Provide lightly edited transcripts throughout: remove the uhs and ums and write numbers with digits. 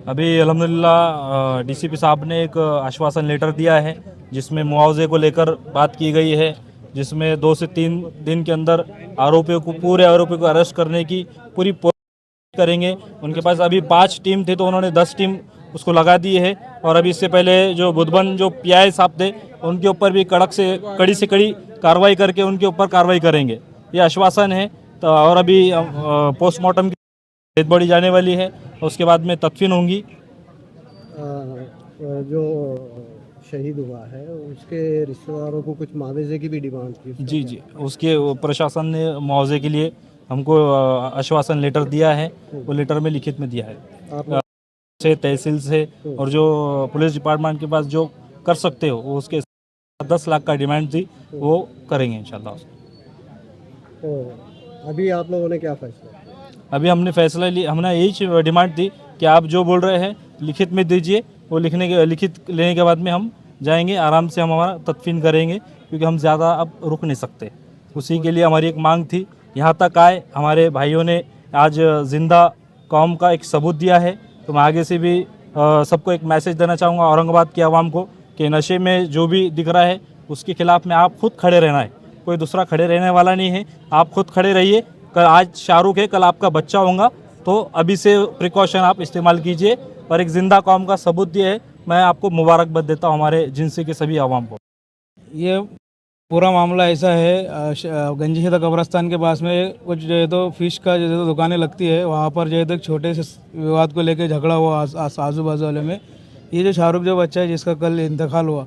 अभी अल्हम्दुलिल्लाह डीसीपी साहब ने एक आश्वासन लेटर दिया है जिसमें मुआवजे को लेकर बात की गई है, जिसमें 2 से 3 दिन के अंदर पूरे आरोपियों को अरेस्ट करने की पूरी करेंगे। उनके पास अभी 5 टीम थे तो उन्होंने 10 टीम उसको लगा दी है। और अभी इससे पहले जो बुधबन जो पीआई साहब थे उनके ऊपर भी कड़ी से कड़ी कार्रवाई करके उनके ऊपर कार्रवाई करेंगे, ये आश्वासन है। तो और अभी पोस्टमार्टम की डेड बॉडी जाने वाली है, उसके बाद में तदफीन होंगी। जो शहीद हुआ है उसके रिश्तेदारों को कुछ मुआवजे की भी डिमांड थी। जी जी, उसके प्रशासन ने मुआवजे के लिए हमको आश्वासन लेटर दिया है, वो लेटर में लिखित में दिया है। से तहसील से और जो पुलिस डिपार्टमेंट के पास जो कर सकते हो वो उसके 10 लाख का डिमांड थी, वो करेंगे इंशाल्लाह। तो अभी आप लोगों ने क्या फैसला किया? अभी हमने फैसला लिया, हमने यही डिमांड थी कि आप जो बोल रहे हैं लिखित में दीजिए, वो लिखित लेने के बाद में हम जाएंगे, आराम से हम हमारा तदफीन करेंगे, क्योंकि हम ज़्यादा अब रुक नहीं सकते। उसी के लिए हमारी एक मांग थी, यहाँ तक आए हमारे भाइयों ने आज जिंदा कौम का एक सबूत दिया है। तो मैं आगे से भी सबको एक मैसेज देना चाहूँगा औरंगाबाद की आवाम को कि नशे में जो भी दिख रहा है उसके खिलाफ में आप खुद खड़े रहना है, कोई दूसरा खड़े रहने वाला नहीं है। आप खुद खड़े रहिए। कल आज शाहरुख है, कल आपका बच्चा होगा, तो अभी से प्रिकॉशन आप इस्तेमाल कीजिए। और एक जिंदा कौम का सबूत दिया है, मैं आपको मुबारकबाद देता हूँ हमारे जिनसी के सभी आवाम को। ये पूरा मामला ऐसा है, गंजीशेदा कब्रस्तान के पास में कुछ जो है तो फिश का जो है तो दुकानें लगती है, वहाँ पर जो है तो एक छोटे से विवाद को लेकर झगड़ा हुआ आजू बाजू वाले में। ये जो शाहरुख जो बच्चा है जिसका कल इंतकाल हुआ,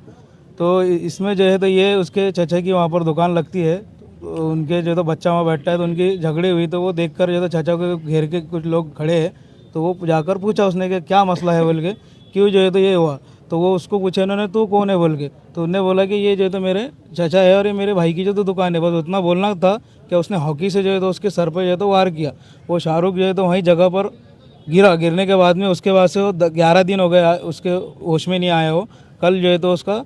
तो इसमें जो है तो ये उसके चचा की वहाँ पर दुकान लगती है, तो उनके जो तो बच्चा वहाँ बैठता है, तो उनकी झगड़ी हुई, तो वो देखकर जो तो चचा को घेर के कुछ लोग खड़े हैं, तो वो जाकर पूछा उसने कि क्या मसला है बोल के, क्यों जो है तो ये हुआ। तो वो उसको पूछा उन्होंने तू कौन है बोल के, तो उन्होंने बोला कि ये जो है तो मेरे चाचा है और ये मेरे भाई की जो तो दुकान है, बस उतना बोलना था कि उसने हॉकी से जो है तो उसके सर पर जो है तो वार किया। वो शाहरुख जो है तो वहीं जगह पर गिरने के बाद में उसके बाद से वो 11 दिन हो गए उसके होश में नहीं आया। हो कल जो है तो उसका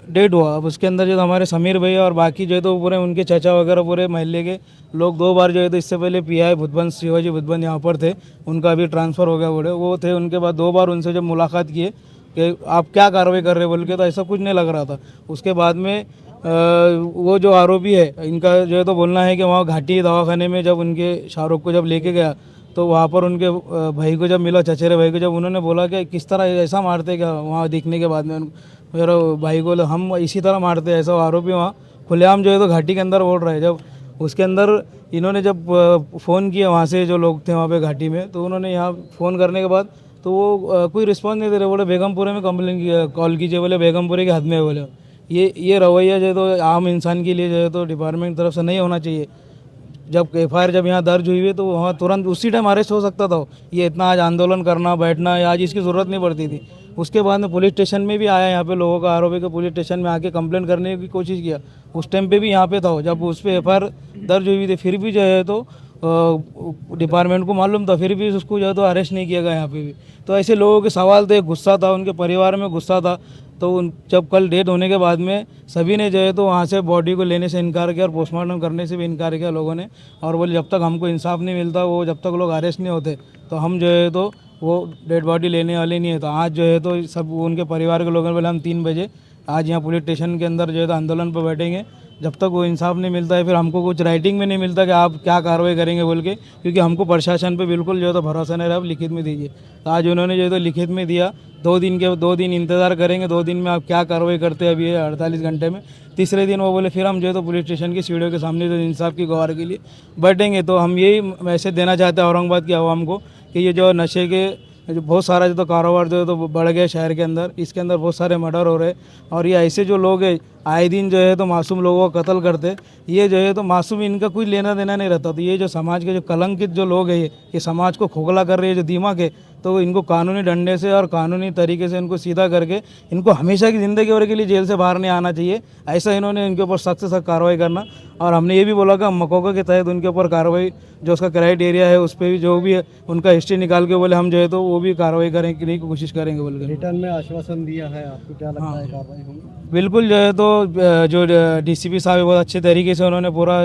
डेड हुआ। अब उसके अंदर जो तो हमारे समीर भैया और बाकी जो है तो पूरे उनके चाचा वगैरह पूरे महल्ले के लोग 2 बार जो है तो इससे पहले पीआई बुधबन शिवाजी बुधबन यहाँ पर थे, उनका अभी ट्रांसफ़र हो गया वो थे। उनके बाद 2 बार उनसे जब मुलाकात किए कि आप क्या कार्रवाई कर रहे बोल के, तो ऐसा कुछ नहीं लग रहा था। उसके बाद में वो जो आरोपी है इनका जो है तो बोलना है कि वहाँ घाटी दवाखाने में जब उनके शाहरुख को जब लेके गया, तो वहाँ पर उनके भाई को जब मिला, चचेरे भाई को, जब उन्होंने बोला कि किस तरह ऐसा मारते क्या, वहाँ दिखने के बाद में मेरे भाई को हम इसी तरह मारते, ऐसा आरोपी वहाँ खुलेआम जो है तो घाटी के अंदर बोल रहा है। जब उसके अंदर इन्होंने जब फ़ोन किया वहाँ से जो लोग थे वहाँ पे घाटी में, तो उन्होंने यहाँ फ़ोन करने के बाद तो वो कोई रिस्पॉन्स नहीं दे रहे, बोले बेगमपुरे में कंप्लेन कॉल कीजिए, बोले बेगमपुरे के हद में है बोले। ये रवैया जो है तो आम इंसान के लिए जो है तो डिपार्टमेंट की तरफ से नहीं होना चाहिए। जब एफआईआर जब यहाँ दर्ज हुई है तो वहाँ तुरंत उसी टाइम अरेस्ट हो सकता था। ये इतना आज आंदोलन करना बैठना आज इसकी ज़रूरत नहीं पड़ती थी। उसके बाद में पुलिस स्टेशन में भी आया, यहाँ पे लोगों का आरोप है कि पुलिस स्टेशन में आके कंप्लेंट करने की कोशिश किया, उस टाइम पे भी यहाँ पे था। जब उस पर एफआईआर दर्ज हुई थी फिर भी जो है तो डिपार्टमेंट को मालूम था, फिर भी उसको जो है तो अरेस्ट नहीं किया गया यहाँ पे भी। तो ऐसे लोगों के सवाल थे, गुस्सा था, उनके परिवार में गुस्सा था। तो जब कल डेथ होने के बाद में सभी ने जो है तो वहाँ से बॉडी को लेने से इनकार किया और पोस्टमार्टम करने से भी इनकार किया लोगों ने, और बोले जब तक हमको इंसाफ नहीं मिलता, वो जब तक लोग अरेस्ट नहीं होते, तो हम जो है तो वो डेड बॉडी लेने वाले नहीं है। तो आज जो है तो सब उनके परिवार के लोगों ने बोले हम 3 बजे आज यहाँ पुलिस स्टेशन के अंदर जो है तो आंदोलन पर बैठेंगे, जब तक वो इंसाफ नहीं मिलता है। फिर हमको कुछ राइटिंग में नहीं मिलता कि आप क्या कार्रवाई करेंगे बोल के, क्योंकि हमको प्रशासन पे बिल्कुल जो है तो भरोसा नहीं रहा, आप लिखित में दीजिए। तो आज उन्होंने जो है तो लिखित में दिया, 2 दिन इंतज़ार करेंगे, 2 दिन में आप क्या कार्रवाई करते हैं अभी 48 घंटे में। तीसरे दिन वो बोले फिर हम जो है तो पुलिस स्टेशन की सीढ़ियों के सामने जो इंसाफ की गुहार के लिए बैठेंगे। तो हम यही मैसेज देना चाहते हैं औरंगाबाद की आवाम को कि ये जो नशे के जो बहुत सारा जो तो कारोबार जो है तो बढ़ गया शहर के अंदर, इसके अंदर बहुत सारे मर्डर हो रहे हैं, और ये ऐसे जो लोग हैं आए दिन जो है तो मासूम लोगों को कत्ल करते, ये जो है तो मासूम इनका कोई लेना देना नहीं रहता। तो ये जो समाज के जो कलंकित जो लोग हैं, ये समाज को खोखला कर रहे हैं जो दिमाग है, तो इनको कानूनी डंडे से और कानूनी तरीके से इनको सीधा करके इनको हमेशा की ज़िंदगी भर के लिए जेल से बाहर नहीं आना चाहिए। ऐसा इन्होंने इनके ऊपर सख्त से सख्त कार्रवाई करना। और हमने ये भी बोला कि मकोका के तहत उनके ऊपर कार्रवाई जो उसका क्राइटेरिया है उस पर भी जो भी है उनका हिस्ट्री निकाल के बोले हम जो है तो वो भी कार्रवाई करने की कोशिश करेंगे बोल के। रिटर्न में आश्वासन दिया है, आपको क्या लगता है कार्रवाई होगी? बिल्कुल जो है तो जो डीसीपी साहब है बहुत अच्छे तरीके से उन्होंने पूरा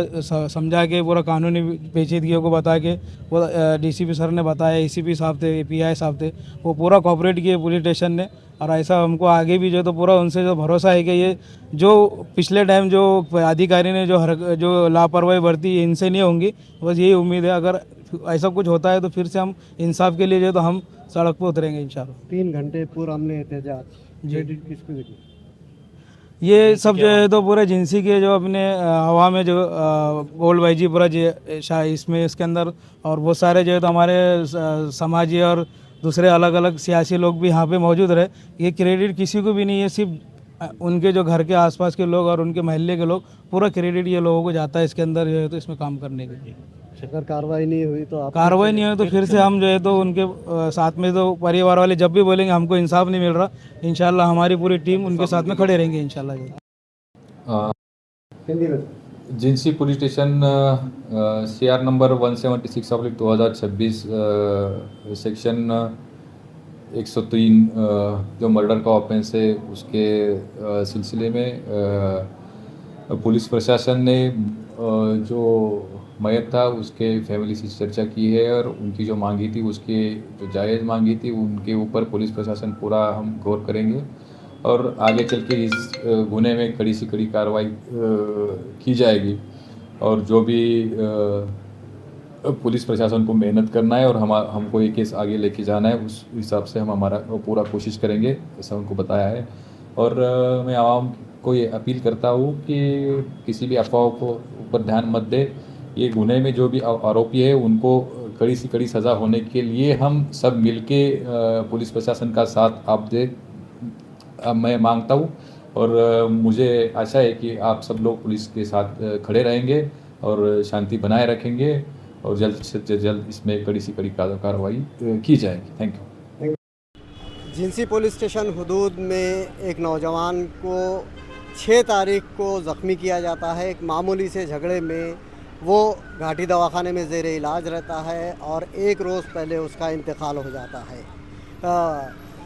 समझा के पूरा कानूनी पेचीदगियों को बता के वो डीसीपी सर ने बताया, एसीपी साहब थे, पीआई साहब थे, वो पूरा कोऑपरेट किए पुलिस स्टेशन ने। और ऐसा हमको आगे भी तो पूरा उनसे जो भरोसा है कि ये जो पिछले टाइम जो अधिकारी ने जो लापरवाही बरती इनसे नहीं होंगी, बस यही उम्मीद है। अगर ऐसा कुछ होता है तो फिर से हम इंसाफ के लिए तो हम सड़क पर उतरेंगे इंशाल्लाह। 3 घंटे पूरा हमने एहतजाज, क्रेडिट किसको देंगे? ये सब जो है तो पूरे जिनसी के जो अपने हवा में जो गोल्ड भाई जी पूरा इसमें इसके अंदर और बहुत सारे जो है तो हमारे समाजी और दूसरे अलग अलग सियासी लोग भी यहाँ पे मौजूद रहे। ये क्रेडिट किसी को भी नहीं है, सिर्फ उनके जो घर के आसपास के लोग और उनके महल्ले के लोग, पूरा क्रेडिट ये लोगों को जाता है इसके अंदर जो है तो इसमें काम करने के लिए। अगर कार्रवाई नहीं हुई तो आप कार्रवाई नहीं हुई तो फिर से हम जो है तो उनके साथ में तो परिवार वाले जब भी बोलेंगे हमको इंसाफ नहीं मिल रहा, इंशाल्लाह हमारी पूरी टीम उनके साथ में खड़े रहेंगे इंशाल्लाह। हिंदी में Jinsi police station CR number 176/2026 section 103 जो मर्डर का ऑफेंस है उसके सिलसिले में पुलिस प्रशासन ने जो मयत था उसके फैमिली से चर्चा की है और उनकी जो मांगी थी उसके जो जायज़ मांगी थी उनके ऊपर पुलिस प्रशासन पूरा हम गौर करेंगे और आगे चल के इस गुने में कड़ी से कड़ी कार्रवाई की जाएगी। और जो भी पुलिस प्रशासन को मेहनत करना है और हमको ये केस आगे लेके जाना है उस हिसाब से हम हमारा पूरा कोशिश करेंगे, ऐसा उनको बताया है। और मैं आवाम को ये अपील करता हूँ कि किसी भी अफवाहों को ऊपर ध्यान मत दे। ये गुने में जो भी आरोपी है उनको कड़ी से कड़ी सज़ा होने के लिए हम सब मिलके पुलिस प्रशासन का साथ आप दे मैं मांगता हूँ। और मुझे आशा है कि आप सब लोग पुलिस के साथ खड़े रहेंगे और शांति बनाए रखेंगे और जल्द से जल्द इसमें कड़ी से कड़ी कार्रवाई की जाएगी। Thank you. Jinsi police station हुदूद में एक नौजवान को 6 तारीख को ज़ख्मी किया जाता है। एक मामूली से झगड़े में वो घाटी दवाखाने में ज़ेर इलाज रहता है और 1 रोज़ पहले उसका इंतकाल हो जाता है।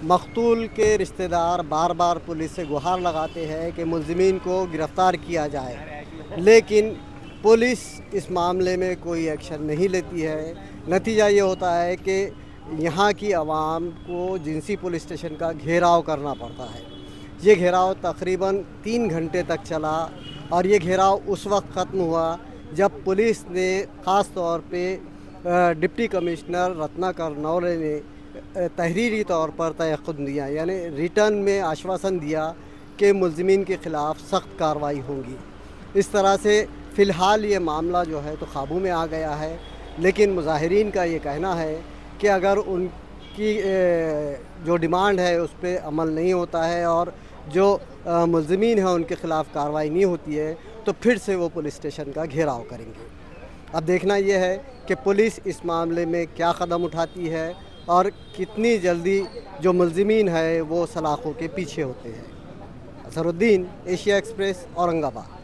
मकतूल के रिश्तेदार बार बार पुलिस से गुहार लगाते हैं कि मुलज़िमीन को गिरफ़्तार किया जाए, लेकिन पुलिस इस मामले में कोई एक्शन नहीं लेती है। नतीजा ये होता है कि यहाँ की आवाम को जिनसी पुलिस स्टेशन का घेराव करना पड़ता है। ये घेराव तकरीबन 3 घंटे तक चला और ये घेराव उस वक्त ख़त्म हुआ जब पुलिस ने ख़ास तौर पे डिप्टी कमिश्नर रत्नाकर नौले ने तहरीरी तौर पर तयक़ुद दिया, यानी रिटर्न में आश्वासन दिया कि मुलज़िमीन के ख़िलाफ़ सख्त कार्रवाई होगी। इस तरह से फ़िलहाल ये मामला जो है तो काबू में आ गया है, लेकिन मुज़ाहिरीन का ये कहना है कि अगर उनकी जो डिमांड है उस पर अमल नहीं होता है और जो मुलज़िमीन हैं उनके ख़िलाफ़ कार्रवाई नहीं होती है तो फिर से वो पुलिस स्टेशन का घेराव करेंगे। अब देखना ये है कि पुलिस इस मामले में क्या कदम उठाती है और कितनी जल्दी जो मुलज़िमीन है वो सलाखों के पीछे होते हैं। Asaruddin, Asia express, Aurangabad.